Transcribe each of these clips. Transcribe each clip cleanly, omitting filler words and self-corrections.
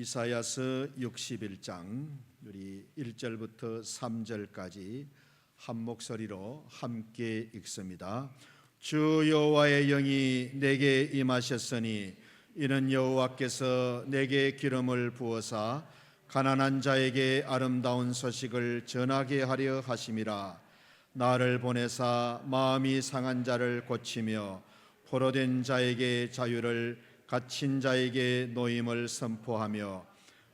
이사야서 61장 우리 1절부터 3절까지 한 목소리로 함께 읽습니다. 주 여호와의 영이 내게 임하셨으니 이는 여호와께서 내게 기름을 부어사 가난한 자에게 아름다운 소식을 전하게 하려 하심이라. 나를 보내사 마음이 상한 자를 고치며 포로된 자에게 자유를, 갇힌 자에게 노임을 선포하며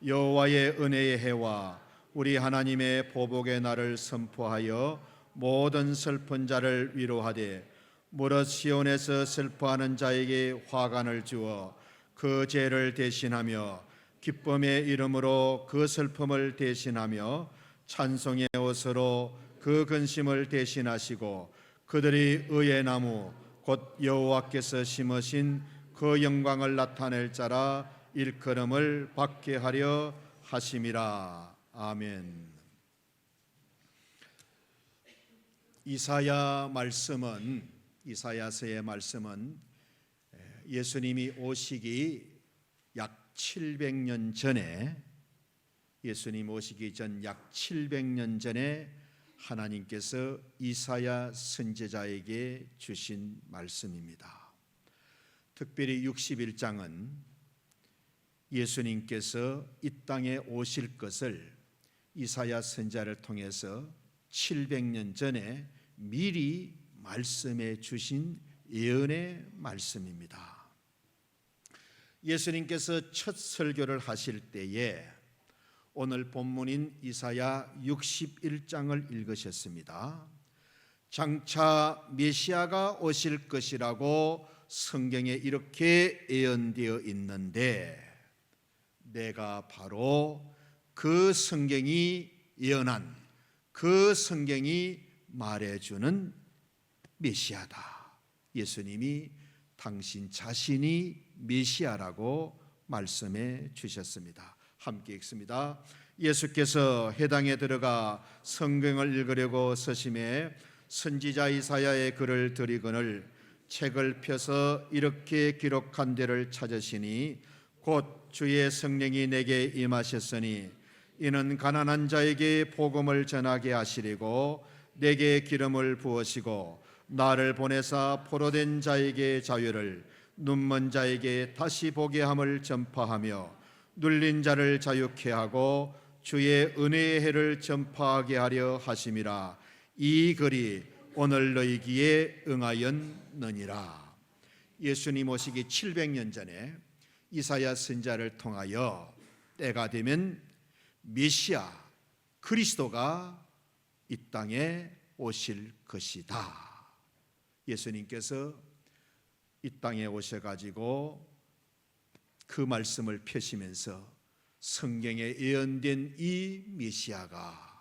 여호와의 은혜의 해와 우리 하나님의 보복의 날을 선포하여 모든 슬픈 자를 위로하되 무릇 시온에서 슬퍼하는 자에게 화관을 주어 그 죄를 대신하며 기쁨의 이름으로 그 슬픔을 대신하며 찬송의 옷으로 그 근심을 대신하시고 그들이 의의 나무 곧 여호와께서 심으신 그 영광을 나타낼 자라 일컬음을 받게 하려 하심이라. 아멘. 이사야서의 말씀은 예수님이 오시기 약 700년 전에, 예수님 오시기 전 약 700년 전에 하나님께서 이사야 선지자에게 주신 말씀입니다. 특별히 61장은 예수님께서 이 땅에 오실 것을 이사야 선지자를 통해서 700년 전에 미리 말씀해 주신 예언의 말씀입니다. 예수님께서 첫 설교를 하실 때에 오늘 본문인 이사야 61장을 읽으셨습니다. 장차 메시아가 오실 것이라고 성경에 이렇게 예언되어 있는데 내가 바로 그 성경이 예언한, 그 성경이 말해주는 메시아다. 예수님이 당신 자신이 메시아라고 말씀해 주셨습니다. 함께 읽습니다. 예수께서 회당에 들어가 성경을 읽으려고 서심해 선지자 이사야의 글을 들이거늘 책을 펴서 이렇게 기록한 데를 찾으시니 곧 주의 성령이 내게 임하셨으니 이는 가난한 자에게 복음을 전하게 하시리고 내게 기름을 부으시고 나를 보내사 포로된 자에게 자유를, 눈먼 자에게 다시 보게 함을 전파하며 눌린 자를 자유케 하고 주의 은혜의 해를 전파하게 하려 하심이라. 이 글이 오늘 너희기에 응하였느니라. 예수님 오시기 700년 전에 이사야 선지자를 통하여 때가 되면 메시아 그리스도가 이 땅에 오실 것이다. 예수님께서 이 땅에 오셔가지고 그 말씀을 펴시면서 성경에 예언된 이 메시아가,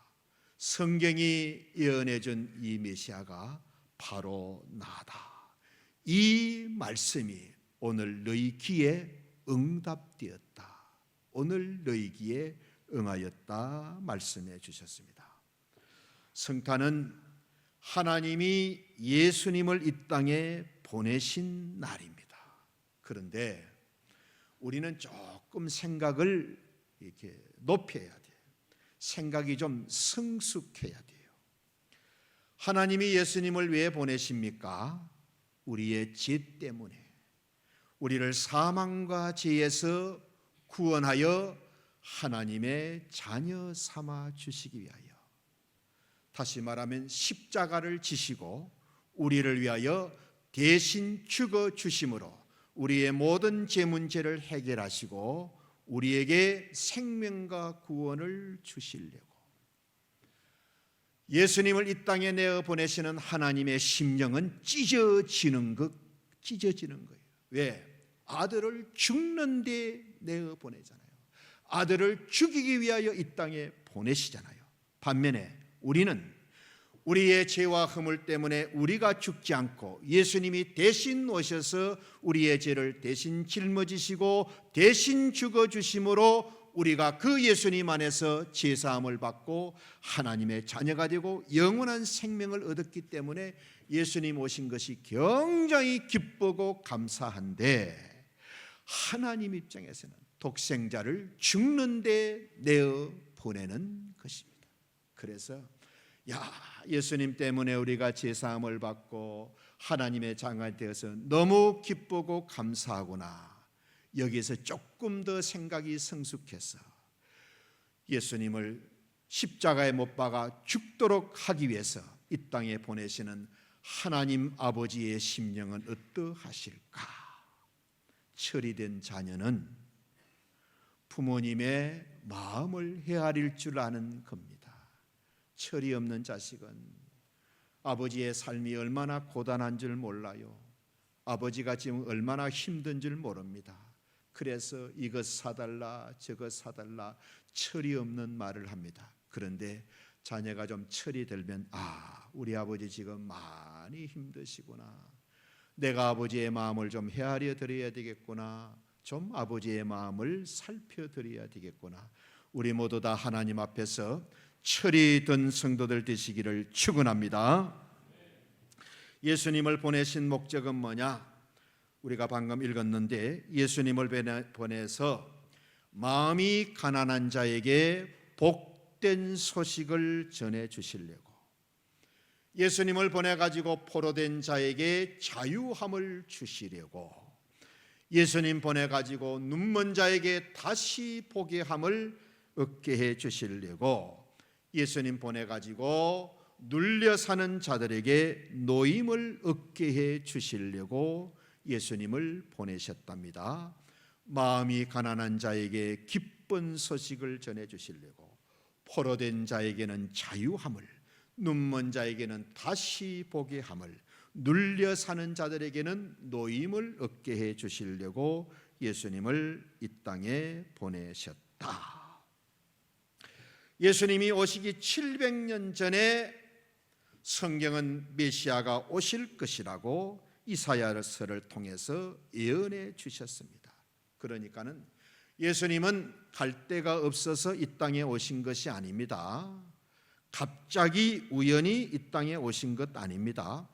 성경이 예언해준 이 메시아가 바로 나다. 이 말씀이 오늘 너희 귀에 응답되었다. 오늘 너희 귀에 응하였다 말씀해 주셨습니다. 성탄은 하나님이 예수님을 이 땅에 보내신 날입니다. 그런데 우리는 조금 생각을 이렇게 높여야 돼요. 생각이 좀 성숙해야 돼요. 하나님이 예수님을 왜 보내십니까? 우리의 죄 때문에, 우리를 사망과 죄에서 구원하여 하나님의 자녀 삼아 주시기 위하여, 다시 말하면 십자가를 지시고 우리를 위하여 대신 죽어 주심으로 우리의 모든 죄 문제를 해결하시고 우리에게 생명과 구원을 주시려고, 예수님을 이 땅에 내어 보내시는 하나님의 심령은 찢어지는 거예요. 왜? 아들을 죽는 데 내어 보내잖아요. 아들을 죽이기 위하여 이 땅에 보내시잖아요. 반면에 우리는 우리의 죄와 허물 때문에 우리가 죽지 않고 예수님이 대신 오셔서 우리의 죄를 대신 짊어지시고 대신 죽어주심으로 우리가 그 예수님 안에서 죄사함을 받고 하나님의 자녀가 되고 영원한 생명을 얻었기 때문에 예수님 오신 것이 굉장히 기쁘고 감사한데, 하나님 입장에서는 독생자를 죽는 데 내어 보내는 것입니다. 그래서 예수님 때문에 우리가 제사함을 받고 하나님의 자녀가 되어서 너무 기쁘고 감사하구나. 여기에서 조금 더 생각이 성숙해서 예수님을 십자가에 못 박아 죽도록 하기 위해서 이 땅에 보내시는 하나님 아버지의 심령은 어떠하실까? 처리된 자녀는 부모님의 마음을 헤아릴 줄 아는 겁니다. 철이 없는 자식은 아버지의 삶이 얼마나 고단한 줄 몰라요. 아버지가 지금 얼마나 힘든 줄 모릅니다. 그래서 이것 사달라 저것 사달라 철이 없는 말을 합니다. 그런데 자녀가 좀 철이 들면 우리 아버지 지금 많이 힘드시구나. 내가 아버지의 마음을 좀 헤아려 드려야 되겠구나. 좀 아버지의 마음을 살펴드려야 되겠구나. 우리 모두 다 하나님 앞에서 철이 든 성도들 되시기를 축원합니다. 예수님을 보내신 목적은 뭐냐? 우리가 방금 읽었는데 예수님을 보내서 마음이 가난한 자에게 복된 소식을 전해 주시려고, 예수님을 보내가지고 포로된 자에게 자유함을 주시려고, 예수님 보내가지고 눈먼 자에게 다시 보게 함을 얻게 해 주시려고, 예수님 보내가지고 눌려 사는 자들에게 노임을 얻게 해 주시려고 예수님을 보내셨답니다. 마음이 가난한 자에게 기쁜 소식을 전해 주시려고, 포로된 자에게는 자유함을, 눈먼 자에게는 다시 보게 함을, 눌려 사는 자들에게는 노임을 얻게 해 주시려고 예수님을 이 땅에 보내셨다. 예수님이 오시기 700년 전에 성경은 메시아가 오실 것이라고 이사야서를 통해서 예언해 주셨습니다. 그러니까는 예수님은 갈 데가 없어서 이 땅에 오신 것이 아닙니다. 갑자기 우연히 이 땅에 오신 것 아닙니다.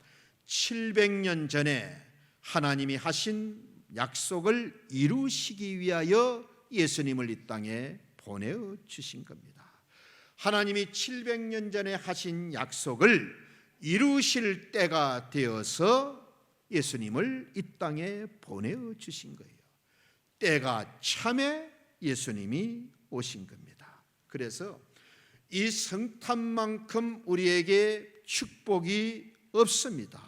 700년 전에 하나님이 하신 약속을 이루시기 위하여 예수님을 이 땅에 보내어 주신 겁니다. 하나님이 700년 전에 하신 약속을 이루실 때가 되어서 예수님을 이 땅에 보내어 주신 거예요. 때가 참에 예수님이 오신 겁니다. 그래서 이 성탄만큼 우리에게 축복이 없습니다.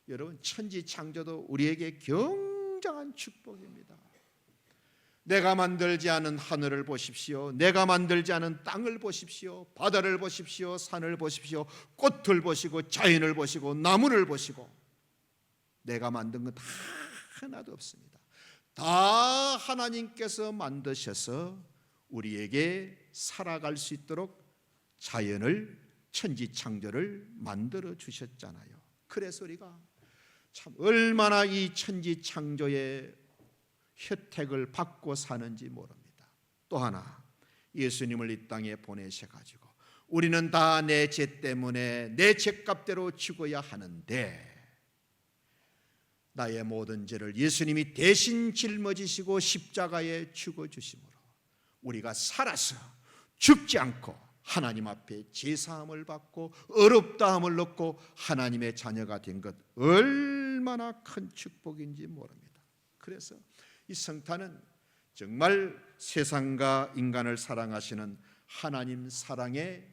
여러분, 천지창조도 우리에게 굉장한 축복입니다. 내가 만들지 않은 하늘을 보십시오. 내가 만들지 않은 땅을 보십시오. 바다를 보십시오. 산을 보십시오. 꽃을 보시고 자연을 보시고 나무를 보시고, 내가 만든 건 다 하나도 없습니다. 다 하나님께서 만드셔서 우리에게 살아갈 수 있도록 자연을, 천지창조를 만들어 주셨잖아요. 그래서 우리가 참 얼마나 이 천지창조의 혜택을 받고 사는지 모릅니다. 또 하나, 예수님을 이 땅에 보내셔가지고 우리는 다 내 죄 때문에 내 죄값대로 죽어야 하는데, 나의 모든 죄를 예수님이 대신 짊어지시고 십자가에 죽어주심으로 우리가 살아서 죽지 않고 하나님 앞에 제사함을 받고 의롭다함을 얻고 하나님의 자녀가 된 것, 얼마나 큰 축복인지 모릅니다. 그래서 이 성탄은 정말 세상과 인간을 사랑하시는 하나님 사랑의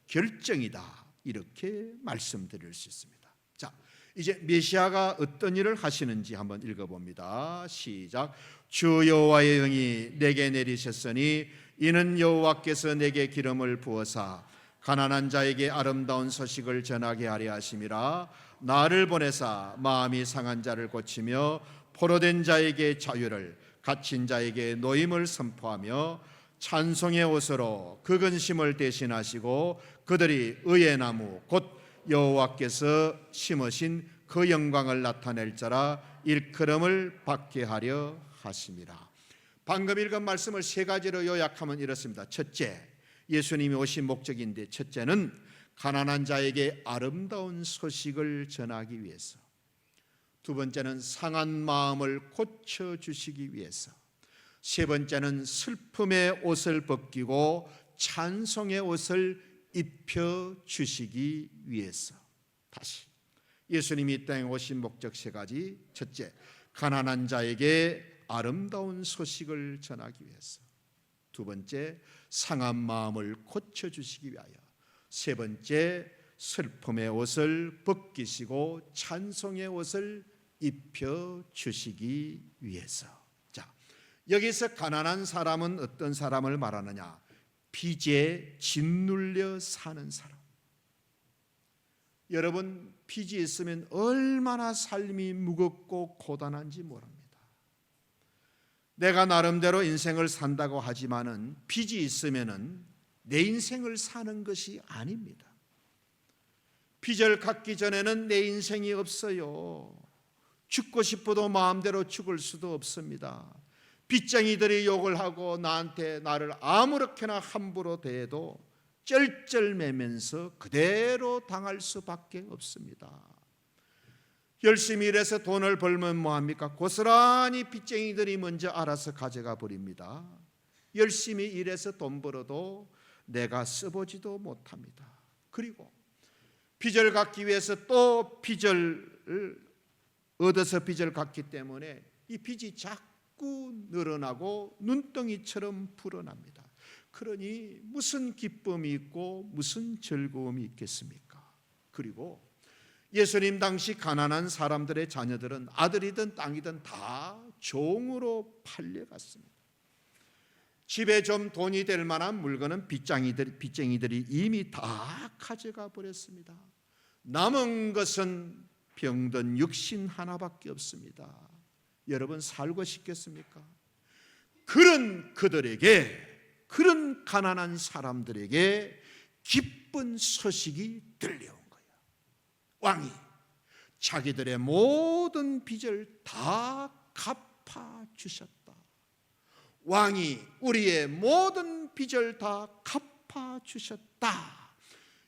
결정이다, 이렇게 말씀드릴 수 있습니다. 자, 이제 메시아가 어떤 일을 하시는지 한번 읽어봅니다. 시작. 주 여호와의 영이 내게 내리셨으니 이는 여호와께서 내게 기름을 부어사 가난한 자에게 아름다운 소식을 전하게 하려 하심이라. 나를 보내사 마음이 상한 자를 고치며 포로된 자에게 자유를, 갇힌 자에게 노임을 선포하며 찬송의 옷으로 그 근심을 대신하시고 그들이 의의 나무 곧 여호와께서 심으신 그 영광을 나타낼 자라 일컬음을 받게 하려 하심이라. 방금 읽은 말씀을 세 가지로 요약하면 이렇습니다. 첫째, 예수님이 오신 목적인데, 첫째는 가난한 자에게 아름다운 소식을 전하기 위해서, 두 번째는 상한 마음을 고쳐주시기 위해서, 세 번째는 슬픔의 옷을 벗기고 찬송의 옷을 입혀 주시기 위해서. 다시 예수님이 이 땅에 오신 목적 세 가지. 첫째, 가난한 자에게 아름다운 소식을 전하기 위해서. 두 번째, 상한 마음을 고쳐주시기 위하여. 세 번째, 슬픔의 옷을 벗기시고 찬송의 옷을 입혀주시기 위해서. 자, 여기서 가난한 사람은 어떤 사람을 말하느냐? 빚에 짓눌려 사는 사람. 여러분, 빚이 있으면 얼마나 삶이 무겁고 고단한지 모릅니다. 내가 나름대로 인생을 산다고 하지만은 빚이 있으면은 내 인생을 사는 것이 아닙니다. 빚을 갚기 전에는 내 인생이 없어요. 죽고 싶어도 마음대로 죽을 수도 없습니다. 빚쟁이들이 욕을 하고 나를 아무렇게나 함부로 대해도 쩔쩔매면서 그대로 당할 수밖에 없습니다. 열심히 일해서 돈을 벌면 뭐합니까? 고스란히 빚쟁이들이 먼저 알아서 가져가 버립니다. 열심히 일해서 돈 벌어도 내가 써보지도 못합니다. 그리고 빚을 갚기 위해서 또 빚을 얻어서 빚을 갚기 때문에 이 빚이 자꾸 늘어나고 눈덩이처럼 불어납니다. 그러니 무슨 기쁨이 있고 무슨 즐거움이 있겠습니까? 그리고 예수님 당시 가난한 사람들의 자녀들은 아들이든 땅이든 다 종으로 팔려갔습니다. 집에 좀 돈이 될 만한 물건은 빚쟁이들이 이미 다 가져가 버렸습니다. 남은 것은 병든 육신 하나밖에 없습니다. 여러분, 살고 싶겠습니까? 그런 그들에게, 그런 가난한 사람들에게 기쁜 소식이 들려온 거예요. 왕이 자기들의 모든 빚을 다 갚아주셨다. 왕이 우리의 모든 빚을 다 갚아주셨다.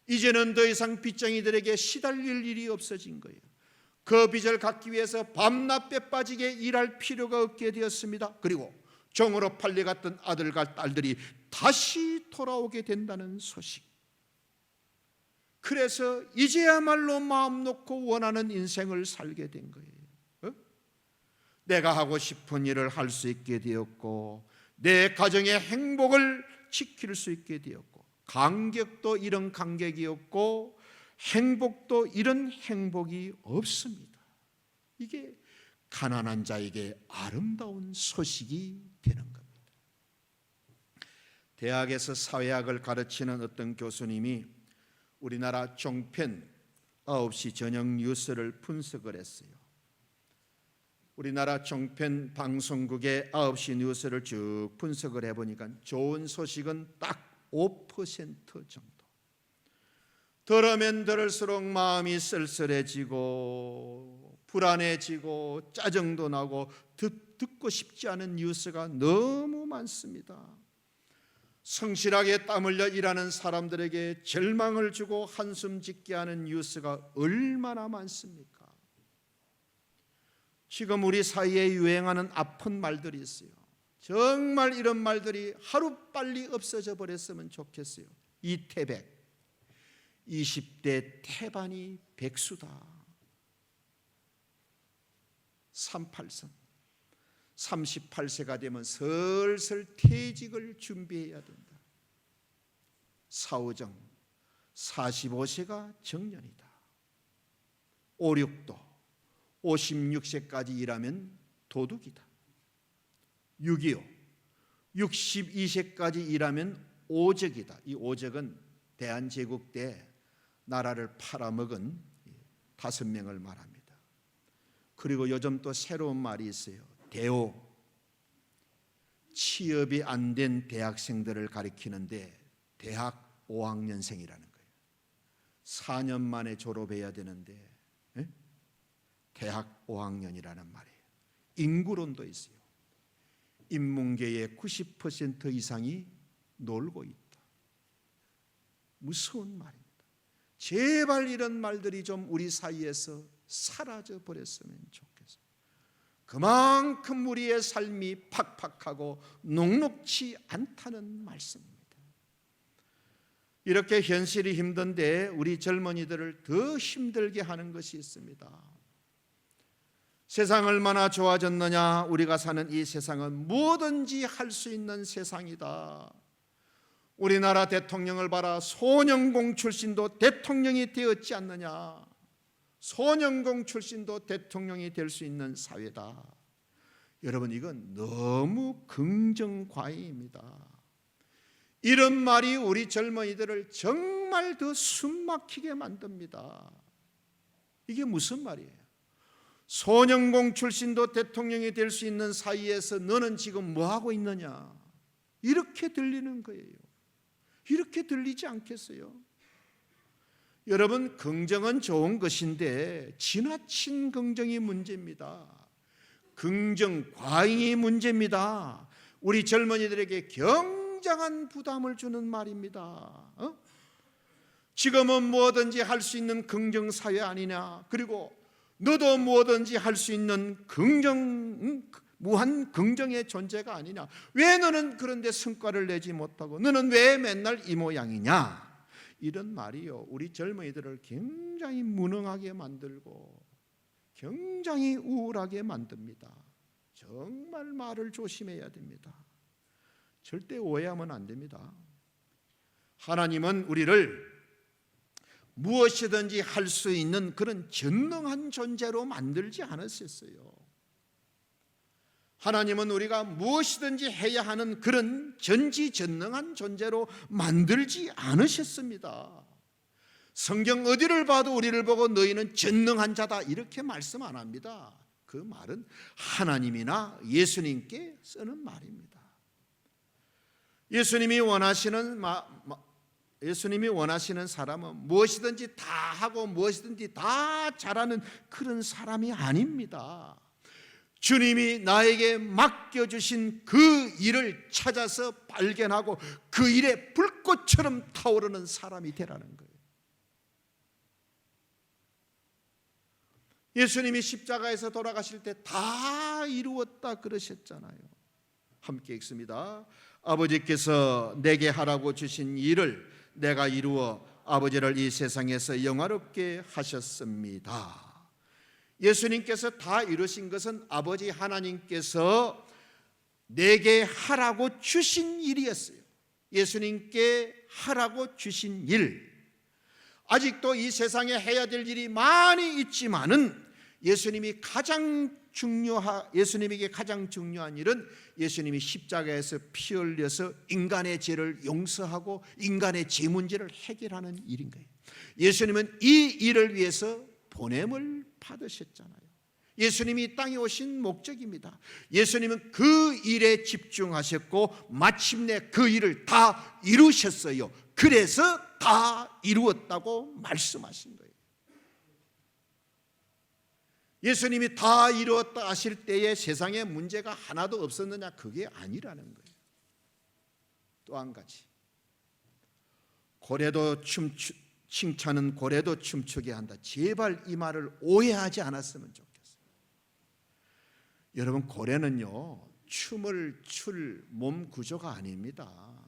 이제는 더 이상 빚쟁이들에게 시달릴 일이 없어진 거예요. 그 빚을 갚기 위해서 밤낮 때 빠지게 일할 필요가 없게 되었습니다. 그리고 종으로 팔려갔던 아들과 딸들이 다시 돌아오게 된다는 소식. 그래서 이제야말로 마음 놓고 원하는 인생을 살게 된 거예요. 내가 하고 싶은 일을 할 수 있게 되었고, 내 가정의 행복을 지킬 수 있게 되었고, 감격도 이런 감격이었고, 행복도 이런 행복이 없습니다. 이게 가난한 자에게 아름다운 소식이 되는 겁니다. 대학에서 사회학을 가르치는 어떤 교수님이 우리나라 종편 9시 저녁 뉴스를 분석을 했어요. 우리나라 종편 방송국의 9시 뉴스를 쭉 분석을 해보니까 좋은 소식은 딱 5% 정도. 들으면 들을수록 마음이 쓸쓸해지고 불안해지고 짜증도 나고 듣고 싶지 않은 뉴스가 너무 많습니다. 성실하게 땀 흘려 일하는 사람들에게 절망을 주고 한숨 짓게 하는 뉴스가 얼마나 많습니까? 지금 우리 사이에 유행하는 아픈 말들이 있어요. 정말 이런 말들이 하루빨리 없어져 버렸으면 좋겠어요. 이태백, 20대 태반이 백수다. 38선, 38세가 되면 슬슬 퇴직을 준비해야 된다. 사오정, 45세가 정년이다. 오륙도, 56세까지 일하면 도둑이다. 6.25, 62세까지 일하면 오적이다. 이 오적은 대한제국 때 나라를 팔아먹은 5명을 말합니다. 그리고 요즘 또 새로운 말이 있어요. 대오, 취업이 안 된 대학생들을 가리키는데 대학 5학년생이라는 거예요. 4년 만에 졸업해야 되는데 대학 5학년이라는 말이에요. 인구론도 있어요. 인문계의 90% 이상이 놀고 있다. 무서운 말입니다. 제발 이런 말들이 좀 우리 사이에서 사라져 버렸으면 좋겠어요. 그만큼 우리의 삶이 팍팍하고 녹록지 않다는 말씀입니다. 이렇게 현실이 힘든데 우리 젊은이들을 더 힘들게 하는 것이 있습니다. 세상 얼마나 좋아졌느냐. 우리가 사는 이 세상은 뭐든지 할 수 있는 세상이다. 우리나라 대통령을 봐라. 소년공 출신도 대통령이 되었지 않느냐. 소년공 출신도 대통령이 될 수 있는 사회다. 여러분, 이건 너무 긍정과잉입니다. 이런 말이 우리 젊은이들을 정말 더 숨막히게 만듭니다. 이게 무슨 말이에요? 소년공 출신도 대통령이 될 수 있는 사이에서 너는 지금 뭐하고 있느냐? 이렇게 들리는 거예요. 이렇게 들리지 않겠어요? 여러분, 긍정은 좋은 것인데 지나친 긍정이 문제입니다. 긍정 과잉이 문제입니다. 우리 젊은이들에게 굉장한 부담을 주는 말입니다. 지금은 뭐든지 할 수 있는 긍정 사회 아니냐? 그리고 너도 뭐든지 할 수 있는 무한 긍정의 존재가 아니냐? 왜 너는 그런데 성과를 내지 못하고 너는 왜 맨날 이 모양이냐? 이런 말이요, 우리 젊은이들을 굉장히 무능하게 만들고 굉장히 우울하게 만듭니다. 정말 말을 조심해야 됩니다. 절대 오해하면 안 됩니다. 하나님은 우리를 무엇이든지 할 수 있는 그런 전능한 존재로 만들지 않으셨어요. 하나님은 우리가 무엇이든지 해야 하는 그런 전지전능한 존재로 만들지 않으셨습니다. 성경 어디를 봐도 우리를 보고 너희는 전능한 자다 이렇게 말씀 안 합니다. 그 말은 하나님이나 예수님께 쓰는 말입니다. 예수님이 원하시는 사람은 무엇이든지 다 하고 무엇이든지 다 잘하는 그런 사람이 아닙니다. 주님이 나에게 맡겨주신 그 일을 찾아서 발견하고 그 일에 불꽃처럼 타오르는 사람이 되라는 거예요. 예수님이 십자가에서 돌아가실 때 다 이루었다 그러셨잖아요. 함께 읽습니다. 아버지께서 내게 하라고 주신 일을 내가 이루어 아버지를 이 세상에서 영화롭게 하셨습니다. 예수님께서 다 이루신 것은 아버지 하나님께서 내게 하라고 주신 일이었어요. 예수님께 하라고 주신 일. 아직도 이 세상에 해야 될 일이 많이 있지만은 예수님에게 가장 중요한 일은 예수님이 십자가에서 피 흘려서 인간의 죄를 용서하고 인간의 죄 문제를 해결하는 일인 거예요. 예수님은 이 일을 위해서 보냄을 받으셨잖아요. 예수님이 땅에 오신 목적입니다. 예수님은 그 일에 집중하셨고 마침내 그 일을 다 이루셨어요. 그래서 다 이루었다고 말씀하신 거예요. 예수님이 다 이루었다 하실 때에 세상에 문제가 하나도 없었느냐? 그게 아니라는 거예요. 또 한 가지, 칭찬은 고래도 춤추게 한다. 제발 이 말을 오해하지 않았으면 좋겠어요. 여러분, 고래는요 춤을 출 몸 구조가 아닙니다.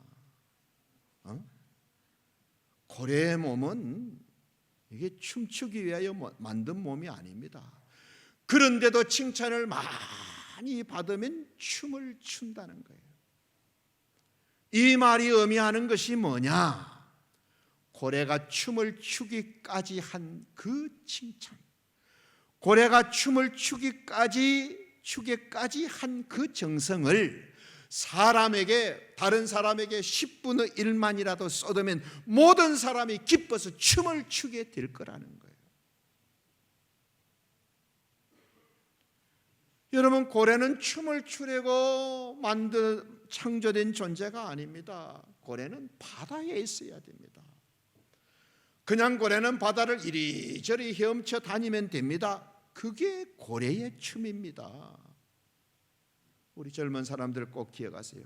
고래의 몸은 이게 춤추기 위하여 만든 몸이 아닙니다. 그런데도 칭찬을 많이 받으면 춤을 춘다는 거예요. 이 말이 의미하는 것이 뭐냐? 고래가 춤을 추기까지 한 그 칭찬, 고래가 춤을 추기까지 한 그 정성을 다른 사람에게 10분의 1만이라도 쏟으면 모든 사람이 기뻐서 춤을 추게 될 거라는 거예요. 여러분, 고래는 춤을 추려고 창조된 존재가 아닙니다. 고래는 바다에 있어야 됩니다. 그냥 고래는 바다를 이리저리 헤엄쳐 다니면 됩니다. 그게 고래의 춤입니다. 우리 젊은 사람들 꼭 기억하세요.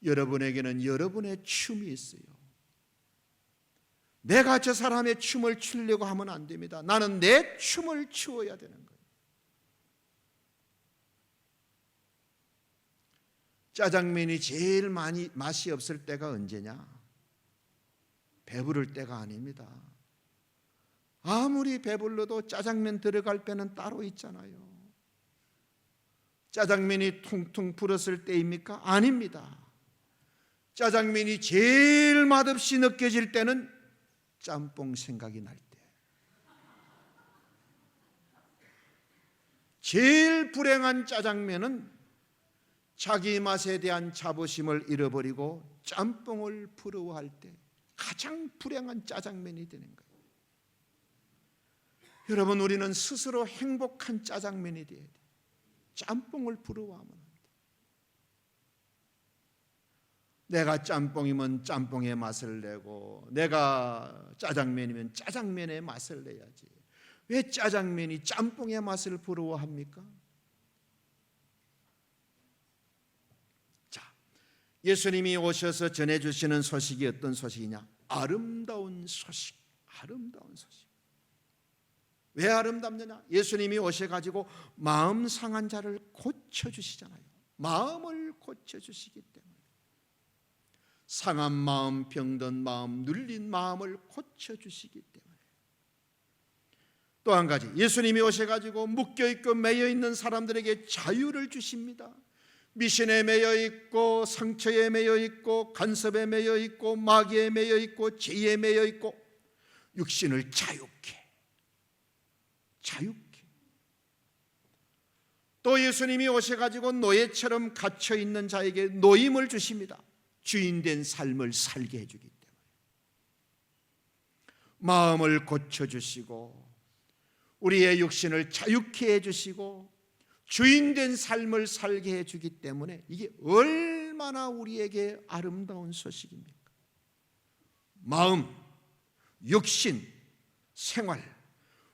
여러분에게는 여러분의 춤이 있어요. 내가 저 사람의 춤을 추려고 하면 안 됩니다. 나는 내 춤을 추어야 되는 거예요. 짜장면이 제일 많이 맛이 없을 때가 언제냐? 배부를 때가 아닙니다. 아무리 배불러도 짜장면 들어갈 때는 따로 있잖아요. 짜장면이 퉁퉁 불었을 때입니까? 아닙니다. 짜장면이 제일 맛없이 느껴질 때는 짬뽕 생각이 날 때. 제일 불행한 짜장면은 자기 맛에 대한 자부심을 잃어버리고 짬뽕을 부러워할 때 가장 불행한 짜장면이 되는 거예요. 여러분, 우리는 스스로 행복한 짜장면이 돼야 돼요. 짬뽕을 부러워하면 안 돼요. 내가 짬뽕이면 짬뽕의 맛을 내고 내가 짜장면이면 짜장면의 맛을 내야지. 왜 짜장면이 짬뽕의 맛을 부러워합니까? 자, 예수님이 오셔서 전해주시는 소식이 어떤 소식이냐? 아름다운 소식. 아름다운 소식. 왜 아름답느냐? 예수님이 오셔가지고 마음 상한 자를 고쳐주시잖아요. 마음을 고쳐주시기 때문에. 상한 마음, 병든 마음, 눌린 마음을 고쳐주시기 때문에. 또 한 가지, 예수님이 오셔가지고 묶여있고 매여있는 사람들에게 자유를 주십니다. 미신에 매여있고 상처에 매여있고 간섭에 매여있고 마귀에 매여있고 죄에 매여있고 육신을 자유케. 또 예수님이 오셔가지고 노예처럼 갇혀있는 자에게 노임을 주십니다. 주인된 삶을 살게 해주기 때문에. 마음을 고쳐주시고 우리의 육신을 자유케 해주시고 주인된 삶을 살게 해주기 때문에 이게 얼마나 우리에게 아름다운 소식입니까? 마음, 육신, 생활,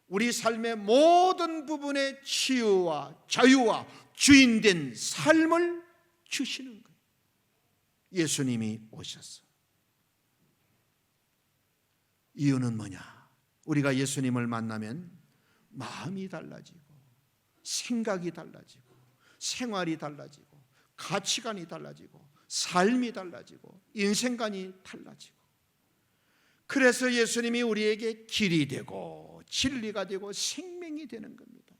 우리 삶의 모든 부분에 치유와 자유와 주인된 삶을 주시는 거예요. 예수님이 오셔서. 이유는 뭐냐? 우리가 예수님을 만나면 마음이 달라지고 생각이 달라지고 생활이 달라지고 가치관이 달라지고 삶이 달라지고 인생관이 달라지고, 그래서 예수님이 우리에게 길이 되고 진리가 되고 생명이 되는 겁니다.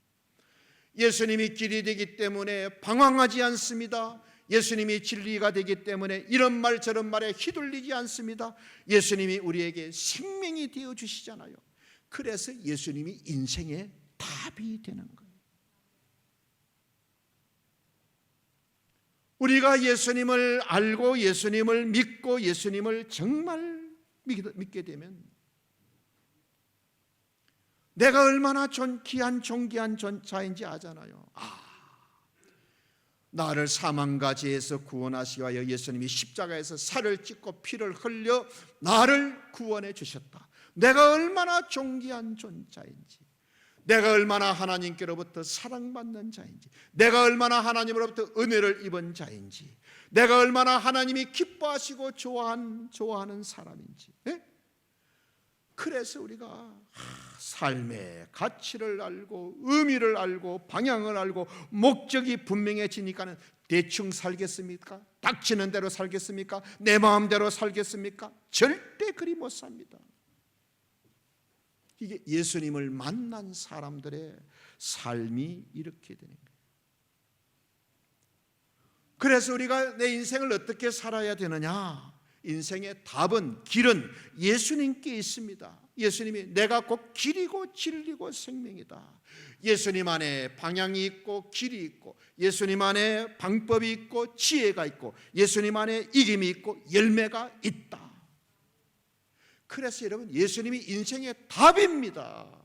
예수님이 길이 되기 때문에 방황하지 않습니다. 예수님이 진리가 되기 때문에 이런 말 저런 말에 휘둘리지 않습니다. 예수님이 우리에게 생명이 되어 주시잖아요. 그래서 예수님이 인생의 답이 되는 거예요. 우리가 예수님을 알고 예수님을 믿고 예수님을 정말 믿게 되면 내가 얼마나 존귀한 자인지 아잖아요. 나를 사망과 죄에서 구원하시기 위하여 예수님이 십자가에서 살을 찢고 피를 흘려 나를 구원해 주셨다. 내가 얼마나 존귀한 존재인지, 내가 얼마나 하나님께로부터 사랑받는 자인지, 내가 얼마나 하나님으로부터 은혜를 입은 자인지, 내가 얼마나 하나님이 기뻐하시고 좋아하는 사람인지. 그래서 우리가 삶의 가치를 알고 의미를 알고 방향을 알고 목적이 분명해지니까는 대충 살겠습니까? 닥치는 대로 살겠습니까? 내 마음대로 살겠습니까? 절대 그리 못 삽니다. 이게 예수님을 만난 사람들의 삶이 이렇게 되는 거예요. 그래서 우리가 내 인생을 어떻게 살아야 되느냐? 인생의 답은, 길은 예수님께 있습니다. 예수님이 내가 곧 길이고 진리고 생명이다. 예수님 안에 방향이 있고 길이 있고, 예수님 안에 방법이 있고 지혜가 있고, 예수님 안에 이김이 있고 열매가 있다. 그래서 여러분, 예수님이 인생의 답입니다.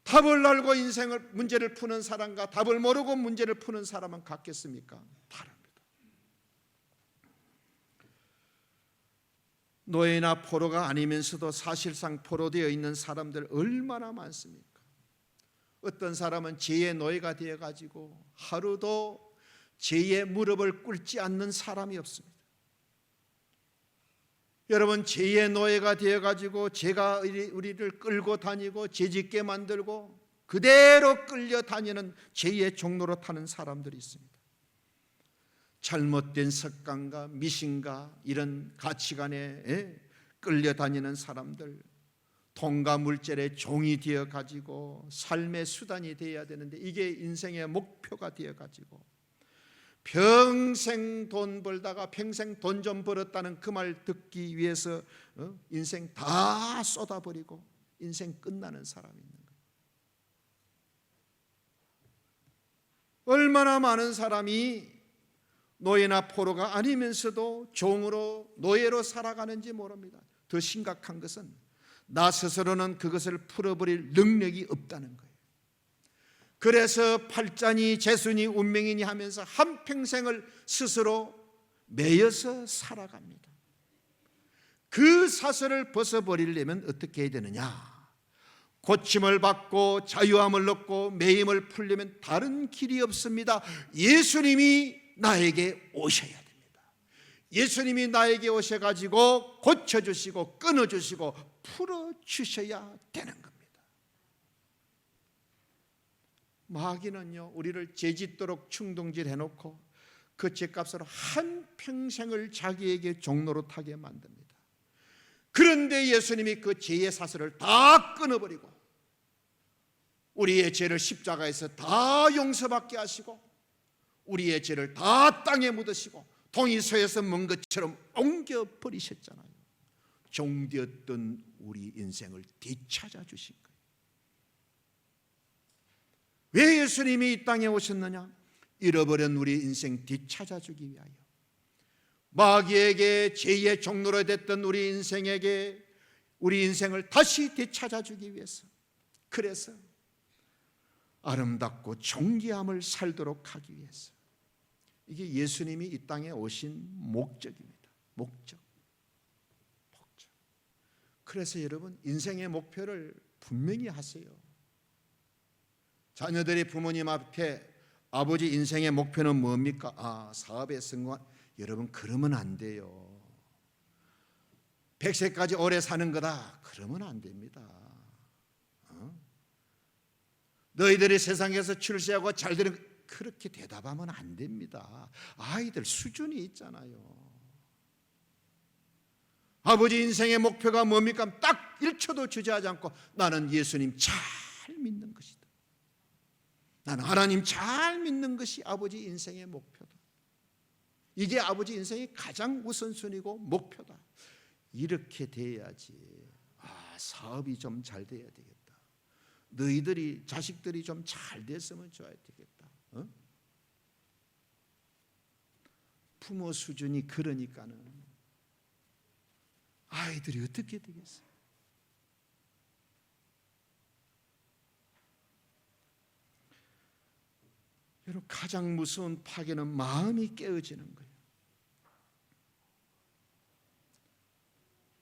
답을 알고 인생을 문제를 푸는 사람과 답을 모르고 문제를 푸는 사람은 같겠습니까? 다릅니다. 노예나 포로가 아니면서도 사실상 포로되어 있는 사람들 얼마나 많습니까? 어떤 사람은 죄의 노예가 되어가지고 하루도 죄의 무릎을 꿇지 않는 사람이 없습니다. 여러분, 죄의 노예가 되어가지고 죄가 우리를 끌고 다니고 죄짓게 만들고 그대로 끌려다니는 죄의 종로로 타는 사람들이 있습니다. 잘못된 습관과 미신과 이런 가치관에 끌려다니는 사람들, 돈과 물질의 종이 되어 가지고 삶의 수단이 되어야 되는데 이게 인생의 목표가 되어 가지고 평생 돈 벌다가 평생 돈 좀 벌었다는 그 말 듣기 위해서 인생 다 쏟아버리고 인생 끝나는 사람이 있는 거예요. 얼마나 많은 사람이 노예나 포로가 아니면서도 종으로 노예로 살아가는지 모릅니다. 더 심각한 것은 나 스스로는 그것을 풀어버릴 능력이 없다는 거예요. 그래서 팔자니 재수니 운명이니 하면서 한평생을 스스로 매여서 살아갑니다. 그 사슬을 벗어버리려면 어떻게 해야 되느냐? 고침을 받고 자유함을 얻고 매임을 풀려면 다른 길이 없습니다. 예수님이 나에게 오셔야 됩니다. 예수님이 나에게 오셔가지고 고쳐주시고 끊어주시고 풀어주셔야 되는 겁니다. 마귀는요, 우리를 죄짓도록 충동질해놓고 그 죄값으로 한평생을 자기에게 종로로 타게 만듭니다. 그런데 예수님이 그 죄의 사슬을 다 끊어버리고 우리의 죄를 십자가에서 다 용서받게 하시고 우리의 죄를 다 땅에 묻으시고 동이소에서 먼 것처럼 옮겨버리셨잖아요. 종되었던 우리 인생을 되찾아 주신 거예요. 왜 예수님이 이 땅에 오셨느냐? 잃어버린 우리 인생 되찾아주기 위하여. 마귀에게 죄의 종로로 됐던 우리 인생에게 우리 인생을 다시 되찾아주기 위해서. 그래서 아름답고 존귀함을 살도록 하기 위해서. 이게 예수님이 이 땅에 오신 목적입니다. 목적. 그래서 여러분, 인생의 목표를 분명히 하세요. 자녀들이 부모님 앞에 아버지 인생의 목표는 뭡니까? 사업에 성공한. 여러분, 그러면 안 돼요. 100세까지 오래 사는 거다. 그러면 안 됩니다. 너희들이 세상에서 출세하고 잘 되는, 그렇게 대답하면 안 됩니다. 아이들 수준이 있잖아요. 아버지 인생의 목표가 뭡니까? 딱 1초도 주저하지 않고 나는 예수님 잘 믿는 것이다. 나는 하나님 잘 믿는 것이 아버지 인생의 목표다. 이게 아버지 인생의 가장 우선순위고 목표다. 이렇게 돼야지. 사업이 좀 잘 돼야 되겠다. 너희들이 자식들이 좀 잘 됐으면 좋아야 되겠다. 부모 수준이 그러니까는 아이들이 어떻게 되겠어요? 여러분, 가장 무서운 파괴는 마음이 깨어지는 거예요.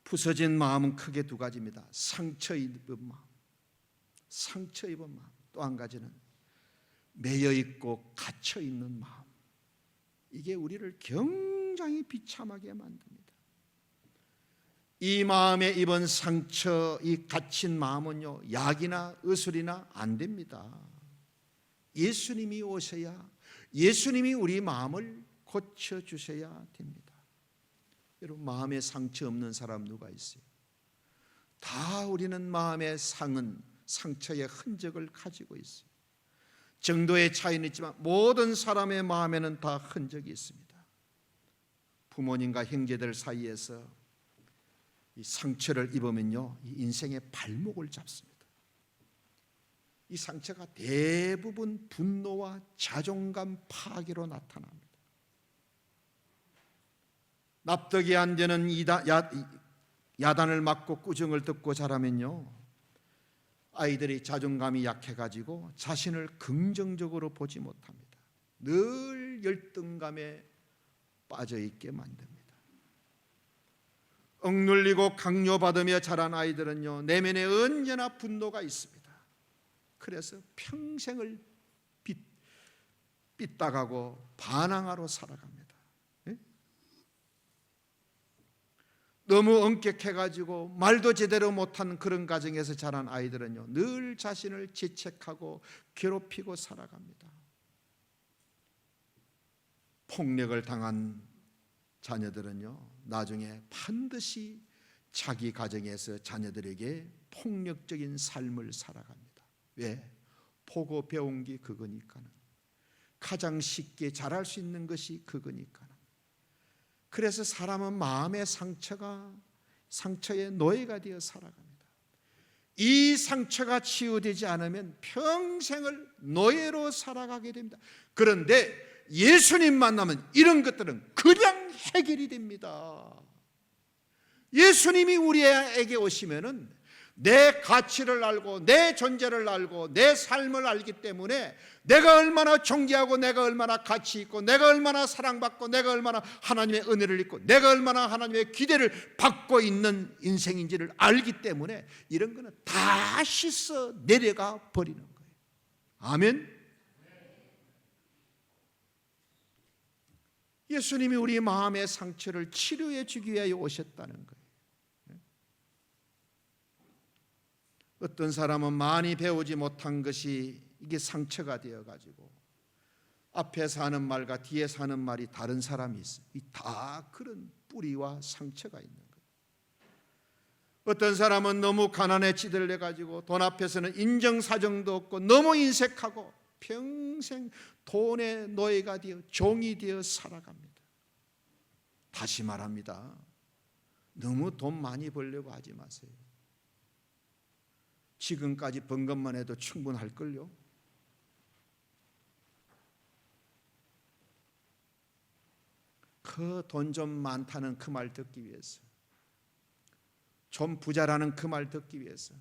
부서진 마음은 크게 두 가지입니다. 상처 입은 마음, 상처 입은 마음. 또 한 가지는 매여 있고 갇혀 있는 마음. 이게 우리를 굉장히 비참하게 만듭니다. 이 마음에 입은 상처, 이 갇힌 마음은요, 약이나 의술이나 안 됩니다. 예수님이 오셔야, 예수님이 우리 마음을 고쳐주셔야 됩니다. 여러분, 마음에 상처 없는 사람 누가 있어요? 다 우리는 마음의 상처의 흔적을 가지고 있어요. 정도의 차이는 있지만 모든 사람의 마음에는 다 흔적이 있습니다. 부모님과 형제들 사이에서 이 상처를 입으면요, 이 인생의 발목을 잡습니다. 이 상처가 대부분 분노와 자존감 파괴로 나타납니다. 납득이 안 되는 야단을 맞고 꾸중을 듣고 자라면요, 아이들이 자존감이 약해가지고 자신을 긍정적으로 보지 못합니다. 늘 열등감에 빠져있게 만듭니다. 억눌리고 강요받으며 자란 아이들은요, 내면에 언제나 분노가 있습니다. 그래서 평생을 삐딱하고 반항하러 살아갑니다. 너무 엄격해가지고 말도 제대로 못한 그런 가정에서 자란 아이들은요, 늘 자신을 질책하고 괴롭히고 살아갑니다. 폭력을 당한 자녀들은요, 나중에 반드시 자기 가정에서 자녀들에게 폭력적인 삶을 살아갑니다. 왜? 보고 배운 게 그거니까는. 가장 쉽게 잘할 수 있는 것이 그거니까는. 그래서 사람은 마음의 상처의 노예가 되어 살아갑니다. 이 상처가 치유되지 않으면 평생을 노예로 살아가게 됩니다. 그런데 예수님 만나면 이런 것들은 그냥 해결이 됩니다. 예수님이 우리에게 오시면은 내 가치를 알고 내 존재를 알고 내 삶을 알기 때문에 내가 얼마나 존귀하고 내가 얼마나 가치 있고 내가 얼마나 사랑받고 내가 얼마나 하나님의 은혜를 입고 내가 얼마나 하나님의 기대를 받고 있는 인생인지를 알기 때문에 이런 거는 다 씻어 내려가 버리는 거예요. 아멘. 예수님이 우리 마음의 상처를 치료해 주기 위하여 오셨다는 거예요. 어떤 사람은 많이 배우지 못한 것이 이게 상처가 되어가지고 앞에서 하는 말과 뒤에서 하는 말이 다른 사람이 있어요. 다 그런 뿌리와 상처가 있는 거예요. 어떤 사람은 너무 가난에 찌들려가지고 돈 앞에서는 인정사정도 없고 너무 인색하고 평생 돈의 노예가 되어 종이 되어 살아갑니다. 다시 말합니다. 너무 돈 많이 벌려고 하지 마세요. 지금까지 번 것만 해도 충분할걸요. 그 돈 좀 많다는 그 말 듣기 위해서, 좀 부자라는 그 말 듣기 위해서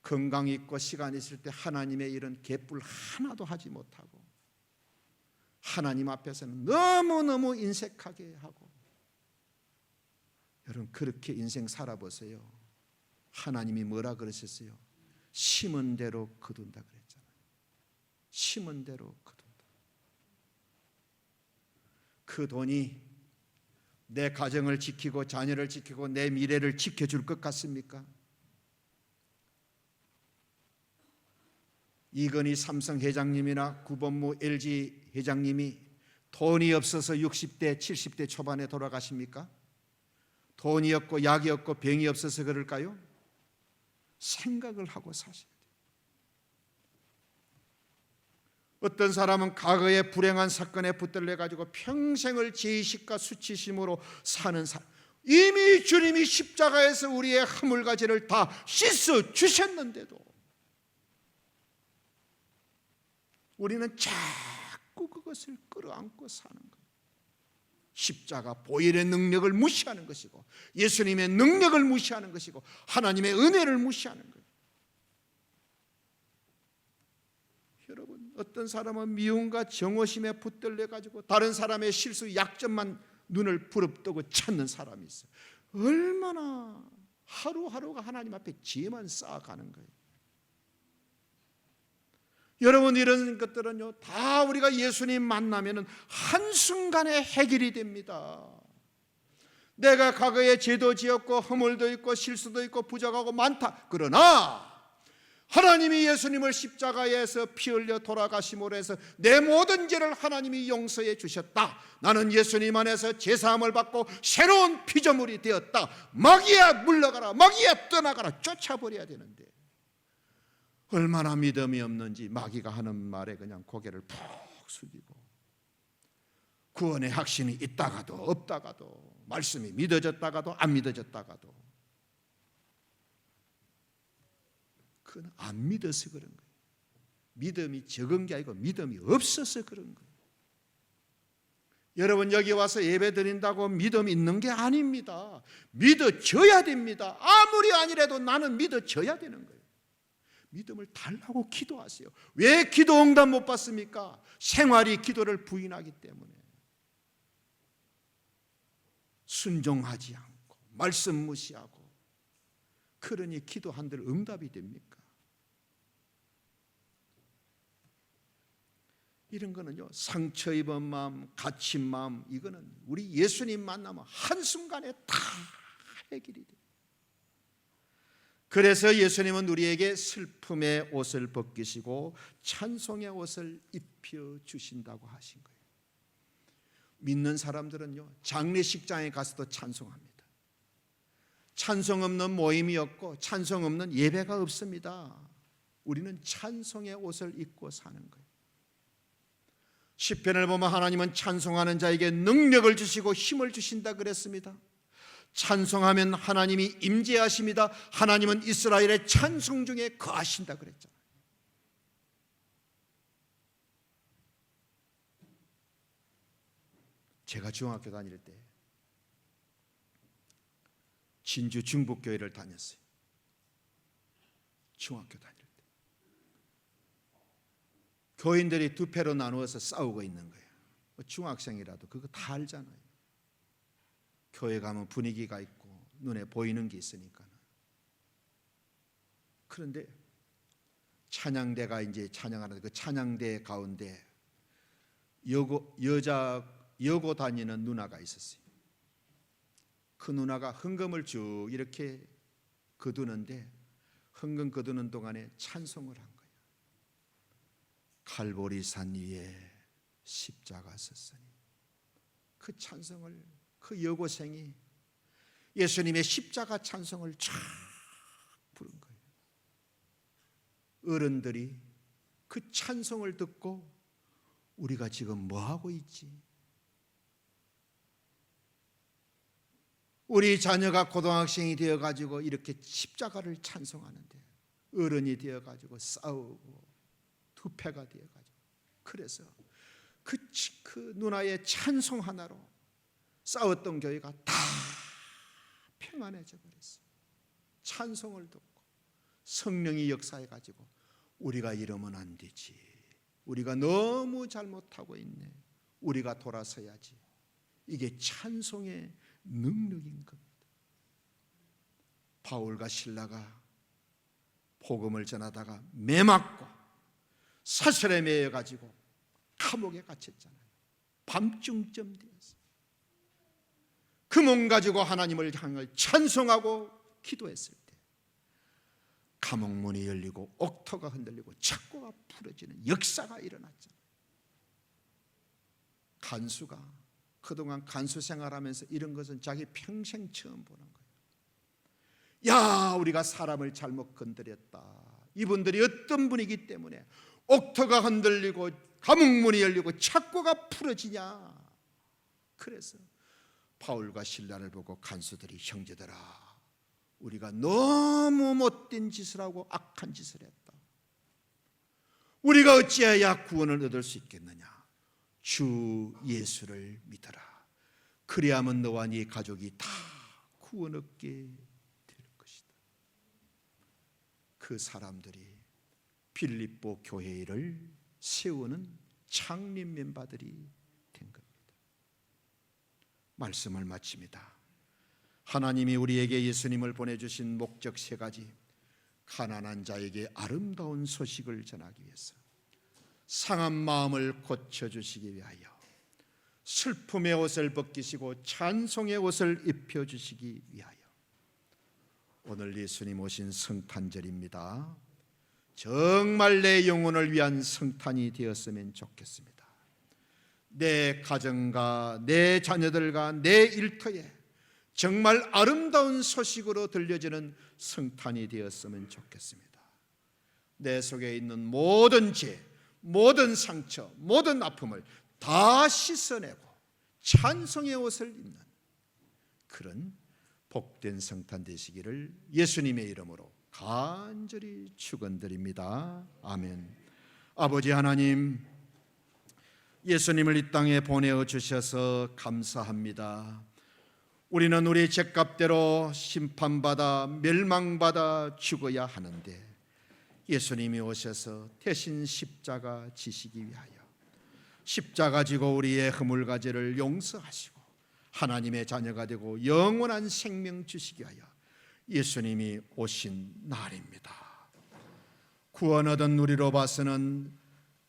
건강 있고 시간 있을 때 하나님의 이런 개뿔 하나도 하지 못하고 하나님 앞에서는 너무너무 인색하게 하고, 여러분 그렇게 인생 살아보세요. 하나님이 뭐라 그러셨어요? 심은 대로 거둔다 그랬잖아요. 심은 대로 거둔다. 그 돈이 내 가정을 지키고 자녀를 지키고 내 미래를 지켜줄 것 같습니까? 이건희 삼성 회장님이나 구본무 LG 회장님이 돈이 없어서 60대 70대 초반에 돌아가십니까? 돈이 없고 약이 없고 병이 없어서 그럴까요? 생각을 하고 사셔야 돼요. 어떤 사람은 과거의 불행한 사건에 붙들려 가지고 평생을 죄의식과 수치심으로 사는 사람, 이미 주님이 십자가에서 우리의 허물과 죄를 다 씻어 주셨는데도 우리는 자꾸 그것을 끌어안고 사는 거예요. 십자가 보혈의 능력을 무시하는 것이고 예수님의 능력을 무시하는 것이고 하나님의 은혜를 무시하는 거예요. 여러분, 어떤 사람은 미움과 정오심에 붙들려 가지고 다른 사람의 실수, 약점만 눈을 부릅뜨고 찾는 사람이 있어요. 얼마나 하루하루가 하나님 앞에 죄만 쌓아가는 거예요. 여러분, 이런 것들은요 다 우리가 예수님 만나면은 한순간에 해결이 됩니다. 내가 과거에 죄도 지었고 허물도 있고 실수도 있고 부족하고 많다. 그러나 하나님이 예수님을 십자가에서 피 흘려 돌아가심으로 해서 내 모든 죄를 하나님이 용서해 주셨다. 나는 예수님 안에서 죄사함을 받고 새로운 피조물이 되었다. 마귀야 물러가라, 마귀야 떠나가라, 쫓아버려야 되는데 얼마나 믿음이 없는지 마귀가 하는 말에 그냥 고개를 푹 숙이고, 구원의 확신이 있다가도 없다가도, 말씀이 믿어졌다가도 안 믿어졌다가도, 그건 안 믿어서 그런 거예요. 믿음이 적은 게 아니고 믿음이 없어서 그런 거예요. 여러분, 여기 와서 예배 드린다고 믿음 있는 게 아닙니다. 믿어져야 됩니다. 아무리 아니라도 나는 믿어져야 되는 거예요. 믿음을 달라고 기도하세요. 왜 기도 응답 못 받습니까? 생활이 기도를 부인하기 때문에. 순종하지 않고 말씀 무시하고, 그러니 기도한들 응답이 됩니까? 이런 거는요, 상처 입은 마음, 갇힌 마음, 이거는 우리 예수님 만나면 한순간에 다 해결이 돼요. 그래서 예수님은 우리에게 슬픔의 옷을 벗기시고 찬송의 옷을 입혀주신다고 하신 거예요. 믿는 사람들은요, 장례식장에 가서도 찬송합니다. 찬송 없는 모임이 없고 찬송 없는 예배가 없습니다. 우리는 찬송의 옷을 입고 사는 거예요. 시편을 보면 하나님은 찬송하는 자에게 능력을 주시고 힘을 주신다 그랬습니다. 찬송하면 하나님이 임재하십니다. 하나님은 이스라엘의 찬송 중에 거하신다 그랬잖아요. 제가 중학교 다닐 때 진주 중북교회를 다녔어요. 중학교 다닐 때 교인들이 두 패로 나누어서 싸우고 있는 거예요. 중학생이라도 그거 다 알잖아요. 교회 가면 분위기가 있고 눈에 보이는 게 있으니까. 그런데 찬양대가 이제 찬양하는 그 찬양대 가운데 여고 다니는 누나가 있었어요. 그 누나가 헌금을 쭉 이렇게 거두는데 헌금 거두는 동안에 찬송을 한 거예요. 갈보리산 위에 십자가 섰으니. 그 찬송을 그 여고생이 예수님의 십자가 찬송을 쫙 부른 거예요. 어른들이 그 찬송을 듣고 우리가 지금 뭐하고 있지? 우리 자녀가 고등학생이 되어가지고 이렇게 십자가를 찬송하는데 어른이 되어가지고 싸우고 두 패가 되어가지고, 그래서 그 누나의 찬송 하나로 싸웠던 교회가 다 평안해져 버렸어요. 찬송을 듣고 성령이 역사해가지고 우리가 이러면 안 되지, 우리가 너무 잘못하고 있네, 우리가 돌아서야지. 이게 찬송의 능력인 겁니다. 바울과 실라가 복음을 전하다가 매맞고 사슬에 매여가지고 감옥에 갇혔잖아요. 밤중쯤 되었어요. 그 몸 가지고 하나님을 향해 찬송하고 기도했을 때 감옥 문이 열리고 옥토가 흔들리고 착고가 풀어지는 역사가 일어났잖아요. 간수가 그동안 간수 생활하면서 이런 것은 자기 평생 처음 보는 거예요. 야, 우리가 사람을 잘못 건드렸다. 이분들이 어떤 분이기 때문에 옥토가 흔들리고 감옥 문이 열리고 착고가 풀어지냐. 그래서 바울과 실라를 보고 간수들이, 형제들아, 우리가 너무 못된 짓을 하고 악한 짓을 했다. 우리가 어찌해야 구원을 얻을 수 있겠느냐. 주 예수를 믿어라. 그리하면 너와 네 가족이 다 구원 얻게 될 것이다. 그 사람들이 빌립보 교회를 세우는 창립 멤버들이 된 겁니다. 말씀을 마칩니다. 하나님이 우리에게 예수님을 보내주신 목적 세 가지. 가난한 자에게 아름다운 소식을 전하기 위해서, 상한 마음을 고쳐주시기 위하여, 슬픔의 옷을 벗기시고 찬송의 옷을 입혀주시기 위하여. 오늘 예수님 오신 성탄절입니다. 정말 내 영혼을 위한 성탄이 되었으면 좋겠습니다. 내 가정과 내 자녀들과 내 일터에 정말 아름다운 소식으로 들려지는 성탄이 되었으면 좋겠습니다. 내 속에 있는 모든 죄, 모든 상처, 모든 아픔을 다 씻어내고 찬송의 옷을 입는 그런 복된 성탄 되시기를 예수님의 이름으로 간절히 축원드립니다. 아멘. 아버지 하나님, 예수님을 이 땅에 보내어 주셔서 감사합니다. 우리는 우리 죄값대로 심판받아 멸망받아 죽어야 하는데 예수님이 오셔서 대신 십자가 지시기 위하여 십자가 지고 우리의 허물가지를 용서하시고 하나님의 자녀가 되고 영원한 생명 주시기 위하여 예수님이 오신 날입니다. 구원 얻은 우리로 봐서는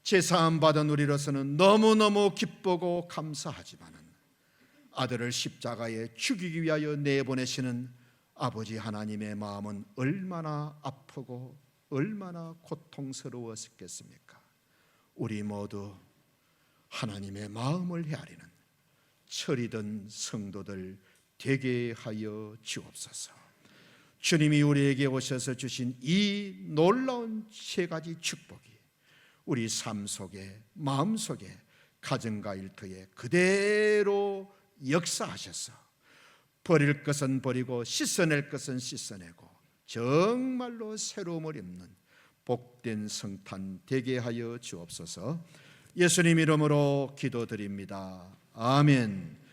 제사함 받은 우리로서는 너무너무 기쁘고 감사하지만은 아들을 십자가에 죽이기 위하여 내보내시는 아버지 하나님의 마음은 얼마나 아프고 얼마나 고통스러웠겠습니까? 우리 모두 하나님의 마음을 헤아리는 철이든 성도들 되게 하여 주옵소서. 주님이 우리에게 오셔서 주신 이 놀라운 세 가지 축복이 우리 삶 속에, 마음 속에, 가정과 일터에 그대로 역사하셔서 버릴 것은 버리고 씻어낼 것은 씻어내고 정말로 새로움을 입는 복된 성탄 되게 하여 주옵소서. 예수님 이름으로 기도드립니다. 아멘.